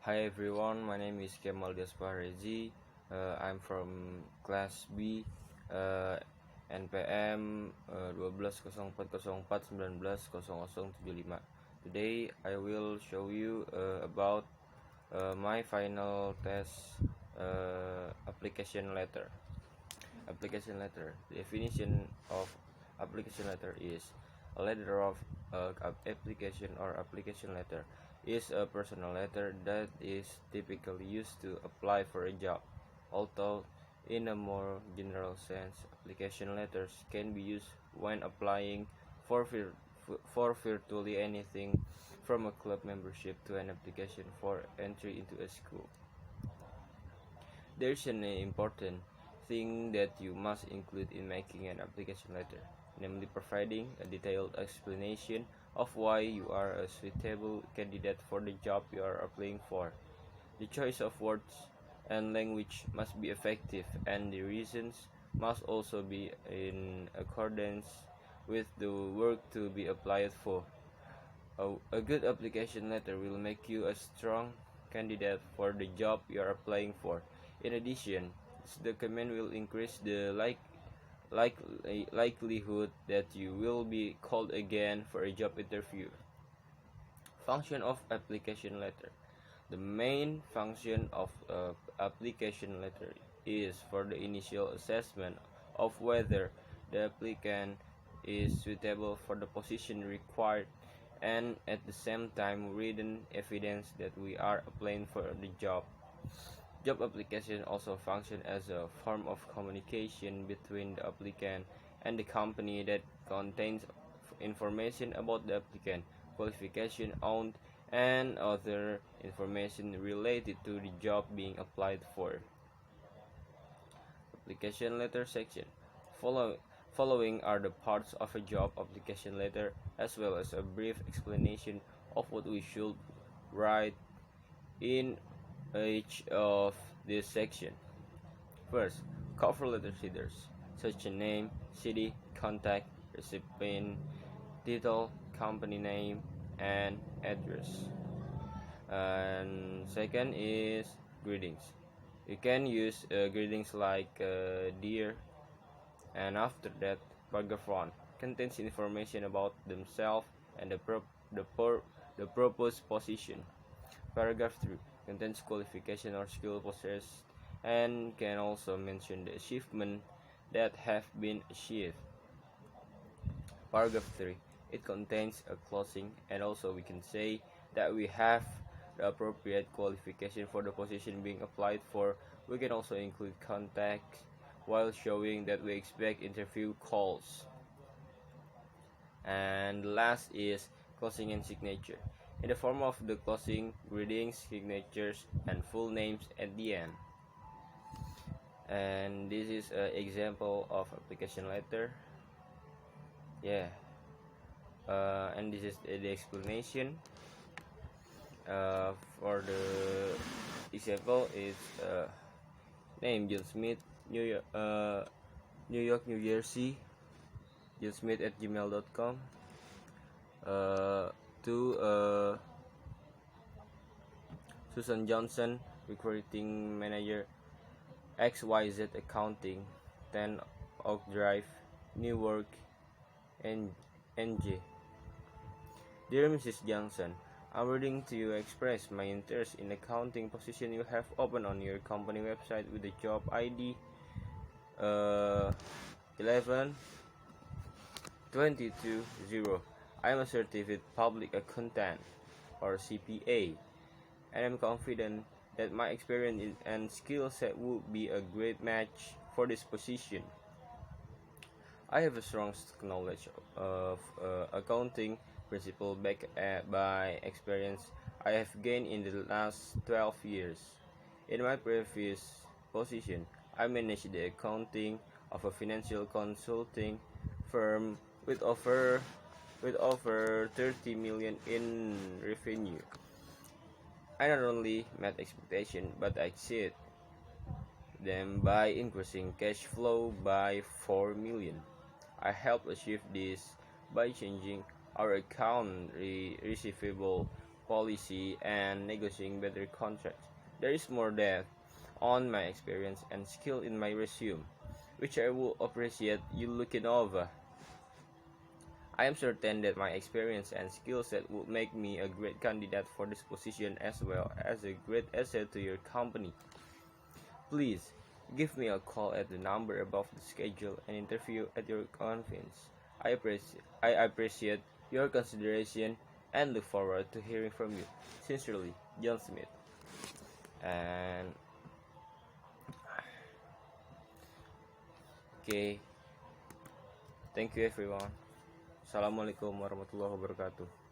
Hi everyone, my name is Kemal Fachrezzy. I'm from class B, NPM 120404190075. Today I will show you about my final test application letter. Application letter. The definition of application letter is a letter of application or application letter is a personal letter that is typically used to apply for a job. Although in a more general sense, application letters can be used when applying for virtually anything from a club membership to an application for entry into a school. There's an important thing that you must include in making an application letter, namely providing a detailed explanation of why you are a suitable candidate for the job you are applying for. The choice of words and language must be effective, and the reasons must also be in accordance with the work to be applied for. A good application letter will make you a strong candidate for the job you are applying for. In addition, this document will increase the likelihood that you will be called again for a job interview. Function of application letter. The main function of application letter is for the initial assessment of whether the applicant is suitable for the position required, and at the same time written evidence that we are applying for the job. Job application also function as a form of communication between the applicant and the company that contains information about the applicant, qualification, owned, and other information related to the job being applied for. Application letter section. Following are the parts of a job application letter, as well as a brief explanation of what we should write in each of this section. First, cover letter headers, such as name, city, contact, recipient, title, company name, and address. And second is greetings. You can use greetings like dear, and after that, paragraph 1 contains information about themselves and the proposed position. Paragraph 3 contains qualification or skill possessed and can also mention the achievement that have been achieved. Paragraph 3 it contains a closing, and also we can say that we have the appropriate qualification for the position being applied for. We can also include contact while showing that we expect interview calls. And the last is closing and signature, in the form of the closing, greetings, signatures, and full names at the end. And this is an example of application letter. And this is the explanation. For the example is name John Smith, New York, New Jersey, johnsmith@gmail.com. To Susan Johnson, recruiting manager, XYZ Accounting, 10 Oak Drive, Newark, NJ. Dear Mrs. Johnson, I'm writing to you express my interest in accounting position you have open on your company website with the job ID 11220. I am a certified public accountant or CPA, and I'm confident that my experience and skill set would be a great match for this position. I have a strong knowledge of accounting principle backed by experience I have gained in the last 12 years. In my previous position, I managed the accounting of a financial consulting firm with over 30 million in revenue. I not only met expectations but I exceeded them by increasing cash flow by 4 million. I helped achieve this by changing our account receivable policy, and negotiating better contracts. There is more depth on my experience and skill in my resume, which I will appreciate you looking over. I am certain that my experience and skill set will make me a great candidate for this position as well as a great asset to your company. Please give me a call at the number above the schedule and interview at your convenience. I appreciate your consideration and look forward to hearing from you. Sincerely, John Smith. And okay, thank you everyone. Assalamualaikum warahmatullahi wabarakatuh.